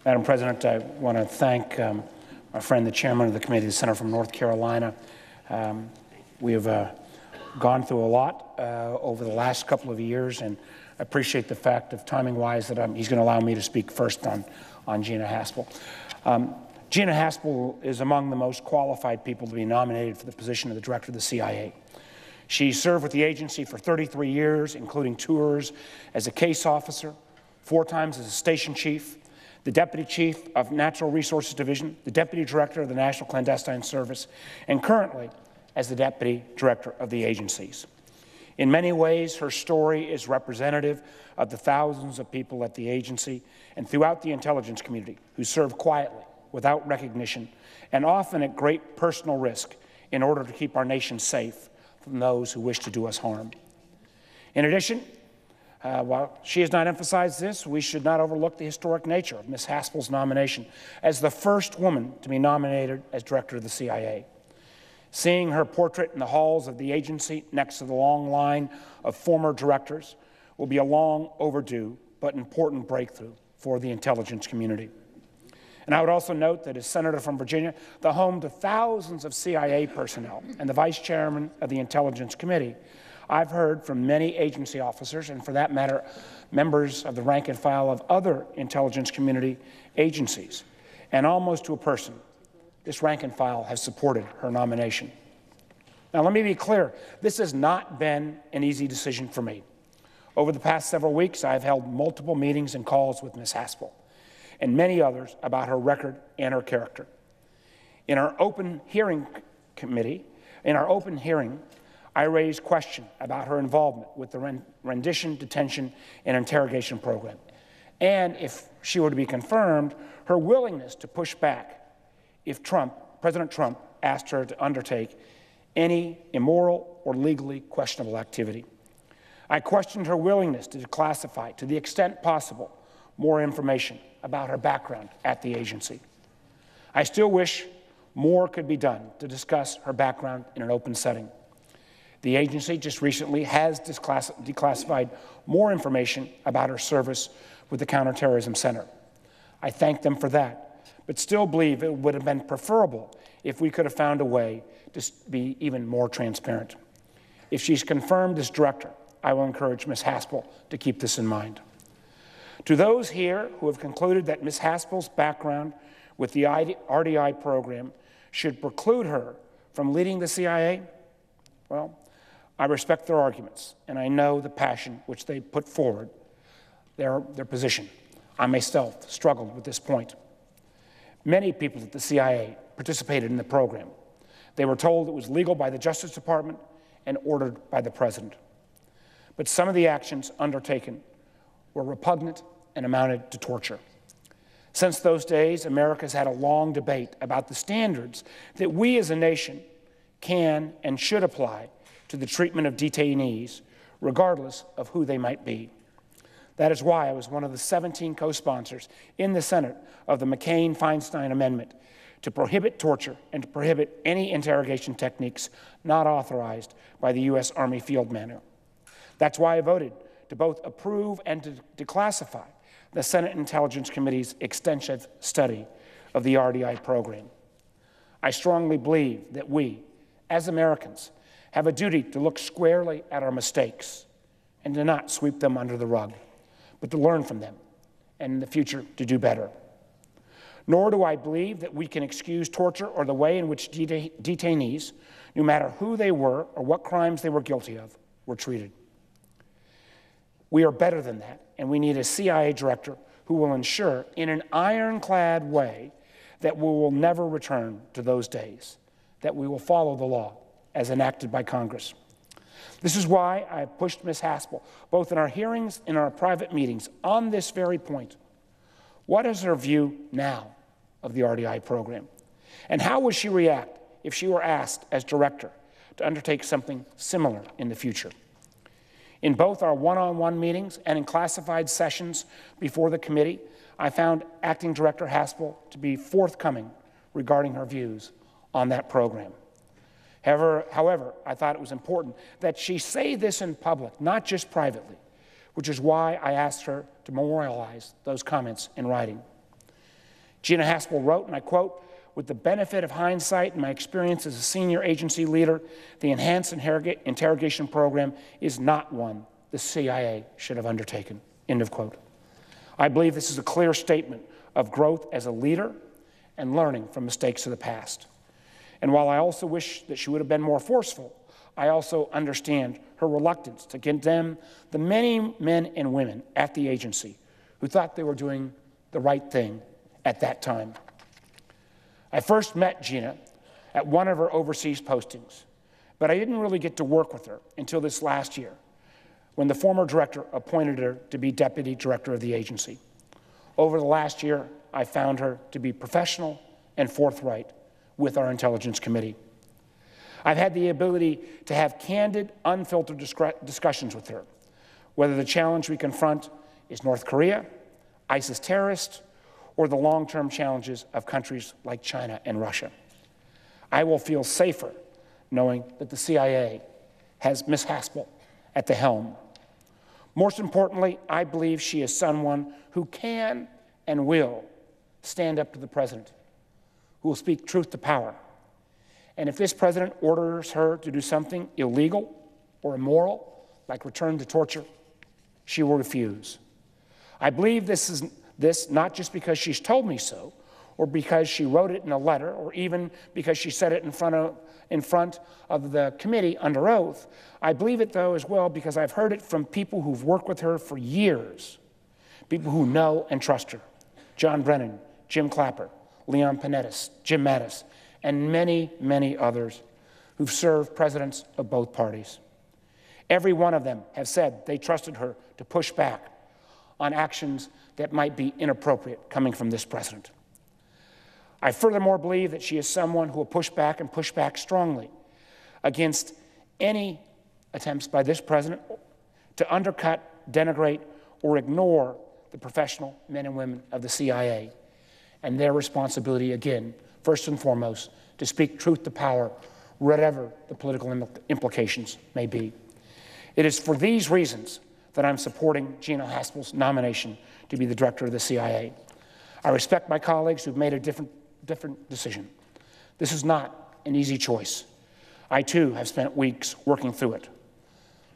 Madam President, I want to thank my friend, the chairman of the committee, the senator from North Carolina. We have gone through a lot over the last couple of years, and I appreciate the fact of timing-wise that he's going to allow me to speak first on Gina Haspel. Gina Haspel is among the most qualified people to be nominated for the position of the director of the CIA. She served with the agency for 33 years, including tours as a case officer, 4 times as a station chief, the Deputy Chief of Natural Resources Division, the Deputy Director of the National Clandestine Service, and currently as the Deputy Director of the agencies. In many ways, her story is representative of the thousands of people at the agency and throughout the intelligence community who serve quietly, without recognition, and often at great personal risk in order to keep our nation safe from those who wish to do us harm. In addition, while she has not emphasized this, we should not overlook the historic nature of Ms. Haspel's nomination as the first woman to be nominated as director of the CIA. Seeing her portrait in the halls of the agency next to the long line of former directors will be a long overdue but important breakthrough for the intelligence community. And I would also note that as Senator from Virginia, the home to thousands of CIA personnel and the Vice Chairman of the Intelligence Committee, I've heard from many agency officers, and for that matter, members of the rank and file of other intelligence community agencies, and almost to a person, this rank and file has supported her nomination. Now, let me be clear, this has not been an easy decision for me. Over the past several weeks, I've held multiple meetings and calls with Ms. Haspel and many others about her record and her character. In our open hearing, I raised questions about her involvement with the rendition, detention, and interrogation program, and if she were to be confirmed, her willingness to push back if President Trump asked her to undertake any immoral or legally questionable activity. I questioned her willingness to declassify, to the extent possible, more information about her background at the agency. I still wish more could be done to discuss her background in an open setting. The agency just recently has declassified more information about her service with the Counterterrorism Center. I thank them for that, but still believe it would have been preferable if we could have found a way to be even more transparent. If she's confirmed as director, I will encourage Ms. Haspel to keep this in mind. To those here who have concluded that Ms. Haspel's background with the RDI program should preclude her from leading the CIA, well, I respect their arguments, and I know the passion which they put forward, their position. I myself struggled with this point. Many people at the CIA participated in the program. They were told it was legal by the Justice Department and ordered by the President. But some of the actions undertaken were repugnant and amounted to torture. Since those days, America has had a long debate about the standards that we as a nation can and should apply to the treatment of detainees, regardless of who they might be. That is why I was one of the 17 co-sponsors in the Senate of the McCain-Feinstein Amendment to prohibit torture and to prohibit any interrogation techniques not authorized by the U.S. Army Field Manual. That's why I voted to both approve and to declassify the Senate Intelligence Committee's extensive study of the RDI program. I strongly believe that we, as Americans, have a duty to look squarely at our mistakes and to not sweep them under the rug, but to learn from them and in the future to do better. Nor do I believe that we can excuse torture or the way in which detainees, no matter who they were or what crimes they were guilty of, were treated. We are better than that, and we need a CIA director who will ensure in an ironclad way that we will never return to those days, that we will follow the law as enacted by Congress. This is why I have pushed Ms. Haspel, both in our hearings and in our private meetings, on this very point. What is her view now of the RDI program? And how would she react if she were asked as director to undertake something similar in the future? In both our one-on-one meetings and in classified sessions before the committee, I found Acting Director Haspel to be forthcoming regarding her views on that program. However, I thought it was important that she say this in public, not just privately, which is why I asked her to memorialize those comments in writing. Gina Haspel wrote, and I quote, "With the benefit of hindsight and my experience as a senior agency leader, the enhanced interrogation program is not one the CIA should have undertaken," end of quote. I believe this is a clear statement of growth as a leader and learning from mistakes of the past. And while I also wish that she would have been more forceful, I also understand her reluctance to condemn the many men and women at the agency who thought they were doing the right thing at that time. I first met Gina at one of her overseas postings, but I didn't really get to work with her until this last year, when the former director appointed her to be deputy director of the agency. Over the last year, I found her to be professional and forthright with our Intelligence Committee. I've had the ability to have candid, unfiltered discussions with her, whether the challenge we confront is North Korea, ISIS terrorists, or the long-term challenges of countries like China and Russia. I will feel safer knowing that the CIA has Ms. Haspel at the helm. Most importantly, I believe she is someone who can and will stand up to the president, who will speak truth to power. And if this president orders her to do something illegal or immoral, like return to torture, she will refuse. I believe this not just because she's told me so, or because she wrote it in a letter, or even because she said it in front of the committee under oath. I believe it, though, as well, because I've heard it from people who've worked with her for years, people who know and trust her. John Brennan, Jim Clapper, Leon Panettis, Jim Mattis, and many, many others who've served presidents of both parties. Every one of them have said they trusted her to push back on actions that might be inappropriate coming from this president. I furthermore believe that she is someone who will push back and push back strongly against any attempts by this president to undercut, denigrate, or ignore the professional men and women of the CIA and their responsibility, again, first and foremost, to speak truth to power, whatever the political implications may be. It is for these reasons that I'm supporting Gina Haspel's nomination to be the director of the CIA. I respect my colleagues who've made a different decision. This is not an easy choice. I, too, have spent weeks working through it.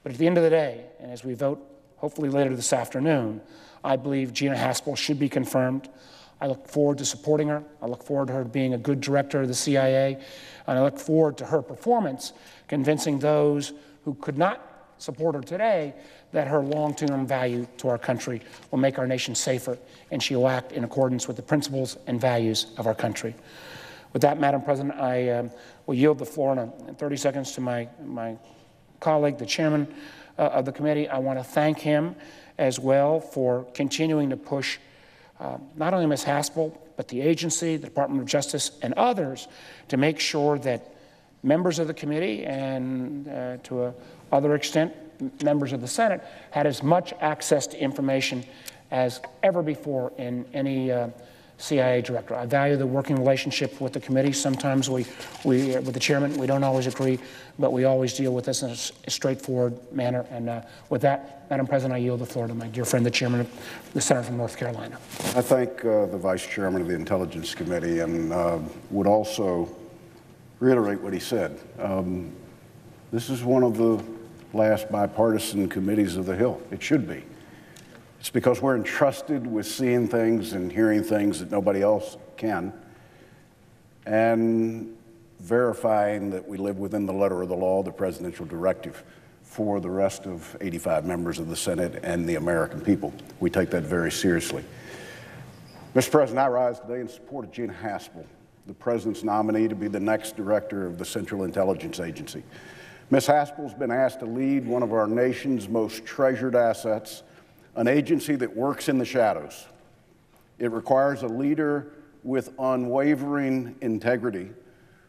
But at the end of the day, and as we vote hopefully later this afternoon, I believe Gina Haspel should be confirmed. I look forward to supporting her. I look forward to her being a good director of the CIA. And I look forward to her performance, convincing those who could not support her today that her long-term value to our country will make our nation safer, and she will act in accordance with the principles and values of our country. With that, Madam President, I will yield the floor in 30 seconds to my colleague, the chairman of the committee. I want to thank him as well for continuing to push not only Ms. Haspel, but the agency, the Department of Justice, and others to make sure that members of the committee and to a other extent, members of the Senate had as much access to information as ever before in any CIA director. I value the working relationship with the committee. Sometimes we with the chairman, we don't always agree, but we always deal with this in a straightforward manner. And with that, Madam President, I yield the floor to my dear friend, the chairman of the Senator from North Carolina. I thank the Vice Chairman of the Intelligence Committee and would also reiterate what he said. This is one of the last bipartisan committees of the Hill. It should be. It's because we're entrusted with seeing things and hearing things that nobody else can, and verifying that we live within the letter of the law, the presidential directive, for the rest of 85 members of the Senate and the American people. We take that very seriously. Mr. President, I rise today in support of Gina Haspel, the President's nominee to be the next director of the Central Intelligence Agency. Ms. Haspel's been asked to lead one of our nation's most treasured assets, an agency that works in the shadows. It requires a leader with unwavering integrity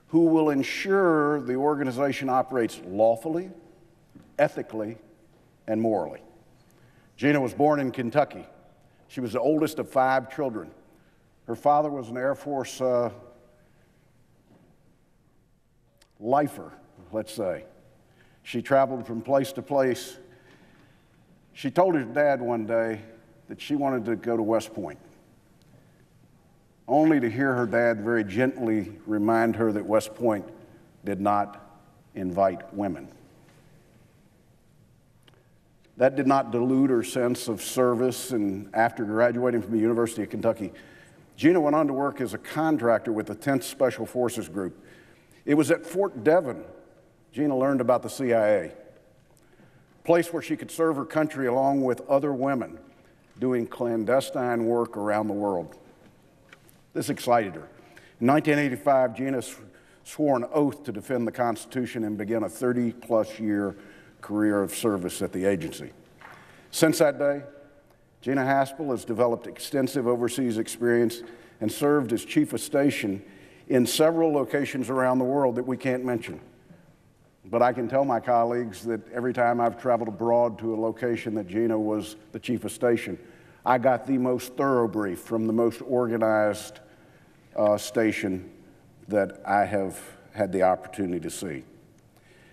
who will ensure the organization operates lawfully, ethically, and morally. Gina was born in Kentucky. She was the oldest of 5 children. Her father was an Air Force lifer, let's say. She traveled from place to place. She told her dad one day that she wanted to go to West Point. only to hear her dad very gently remind her that West Point did not invite women. That did not dilute her sense of service, and after graduating from the University of Kentucky, Gina went on to work as a contractor with the 10th Special Forces Group. It was at Fort Devon Gina learned about the CIA, a place where she could serve her country along with other women doing clandestine work around the world. This excited her. In 1985, Gina swore an oath to defend the Constitution and began a 30-plus year career of service at the agency. Since that day, Gina Haspel has developed extensive overseas experience and served as chief of station in several locations around the world that we can't mention. But I can tell my colleagues that every time I've traveled abroad to a location that Gina was the chief of station, I got the most thorough brief from the most organized station that I have had the opportunity to see.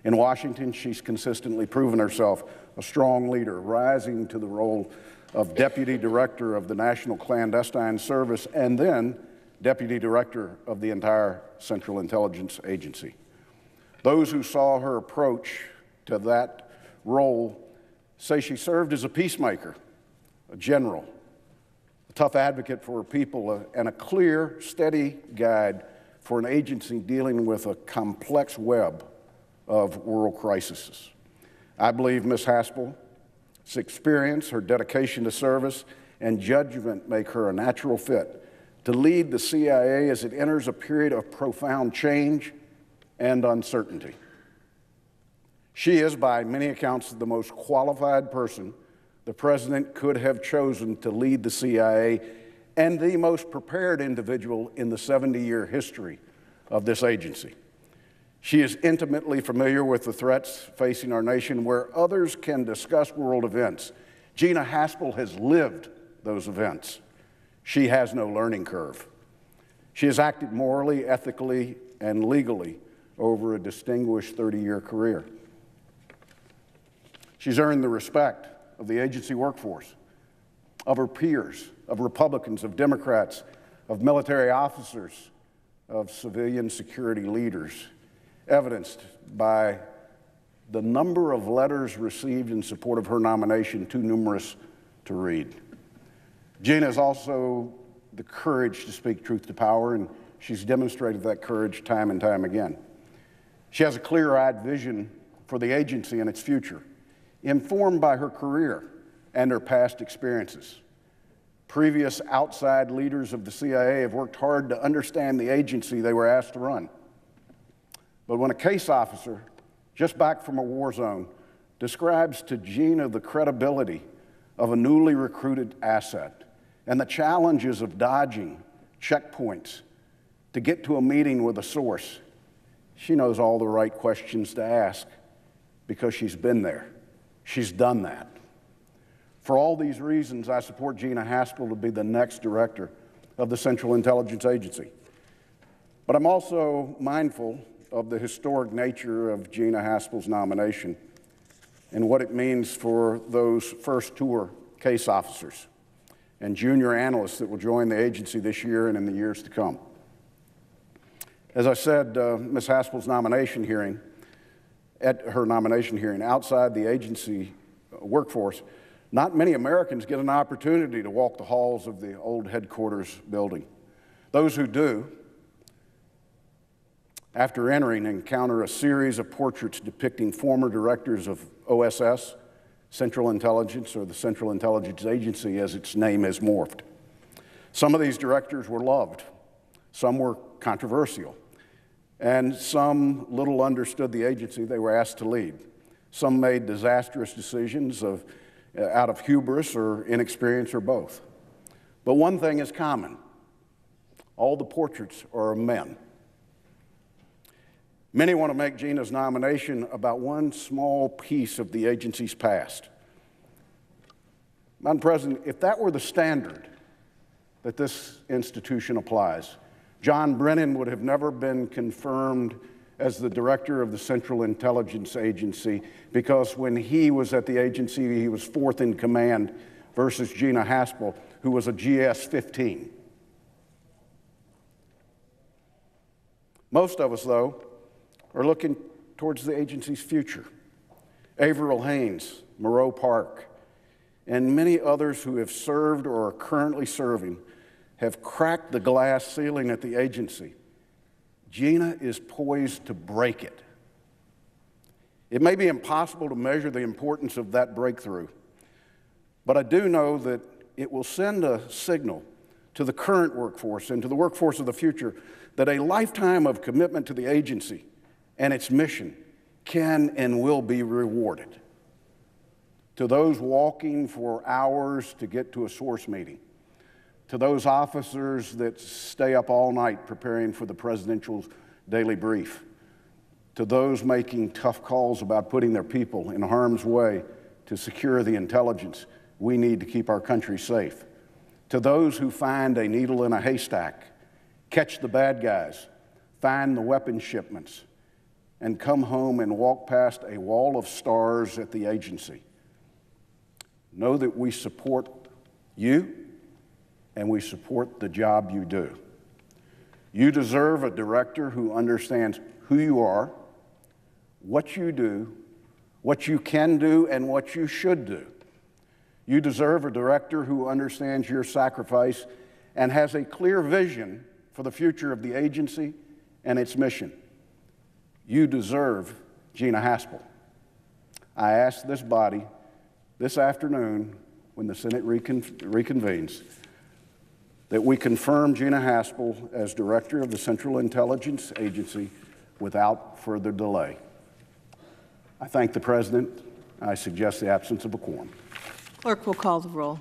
In Washington, she's consistently proven herself a strong leader, rising to the role of Deputy Director of the National Clandestine Service and then Deputy Director of the entire Central Intelligence Agency. Those who saw her approach to that role say she served as a peacemaker, a general, a tough advocate for her people, and a clear, steady guide for an agency dealing with a complex web of world crises. I believe Ms. Haspel's experience, her dedication to service, and judgment make her a natural fit to lead the CIA as it enters a period of profound change and uncertainty. She is, by many accounts, the most qualified person the president could have chosen to lead the CIA and the most prepared individual in the 70-year history of this agency. She is intimately familiar with the threats facing our nation where others can discuss world events. Gina Haspel has lived those events. She has no learning curve. She has acted morally, ethically, and legally over a distinguished 30-year career. She's earned the respect of the agency workforce, of her peers, of Republicans, of Democrats, of military officers, of civilian security leaders, evidenced by the number of letters received in support of her nomination, too numerous to read. Gina has also the courage to speak truth to power, and she's demonstrated that courage time and time again. She has a clear-eyed vision for the agency and its future, informed by her career and her past experiences. Previous outside leaders of the CIA have worked hard to understand the agency they were asked to run. But when a case officer, just back from a war zone, describes to Gina the credibility of a newly recruited asset and the challenges of dodging checkpoints to get to a meeting with a source, she knows all the right questions to ask because she's been there. She's done that. For all these reasons, I support Gina Haspel to be the next director of the Central Intelligence Agency. But I'm also mindful of the historic nature of Gina Haspel's nomination and what it means for those first tour case officers and junior analysts that will join the agency this year and in the years to come. As I said, Ms. Haspel's nomination hearing, at her nomination hearing outside the agency workforce, not many Americans get an opportunity to walk the halls of the old headquarters building. Those who do, after entering, encounter a series of portraits depicting former directors of OSS, Central Intelligence, or the Central Intelligence Agency as its name has morphed. Some of these directors were loved, some were controversial, and some little understood the agency they were asked to lead. Some made disastrous decisions out of hubris or inexperience or both. But one thing is common. All the portraits are of men. Many want to make Gina's nomination about one small piece of the agency's past. Madam President, if that were the standard that this institution applies, John Brennan would have never been confirmed as the director of the Central Intelligence Agency because when he was at the agency, he was fourth in command versus Gina Haspel, who was a GS-15. Most of us, though, are looking towards the agency's future. Averill Haynes, Moreau Park, and many others who have served or are currently serving have cracked the glass ceiling at the agency. Gina is poised to break it. It may be impossible to measure the importance of that breakthrough, but I do know that it will send a signal to the current workforce and to the workforce of the future that a lifetime of commitment to the agency and its mission can and will be rewarded. To those walking for hours to get to a source meeting, to those officers that stay up all night preparing for the presidential daily brief, to those making tough calls about putting their people in harm's way to secure the intelligence we need to keep our country safe, to those who find a needle in a haystack, catch the bad guys, find the weapon shipments, and come home and walk past a wall of stars at the agency. Know that we support you and we support the job you do. You deserve a director who understands who you are, what you do, what you can do, and what you should do. You deserve a director who understands your sacrifice and has a clear vision for the future of the agency and its mission. You deserve Gina Haspel. I ask this body this afternoon, when the Senate reconvenes, that we confirm Gina Haspel as Director of the Central Intelligence Agency without further delay. I thank the President. I suggest the absence of a quorum. Clerk will call the roll.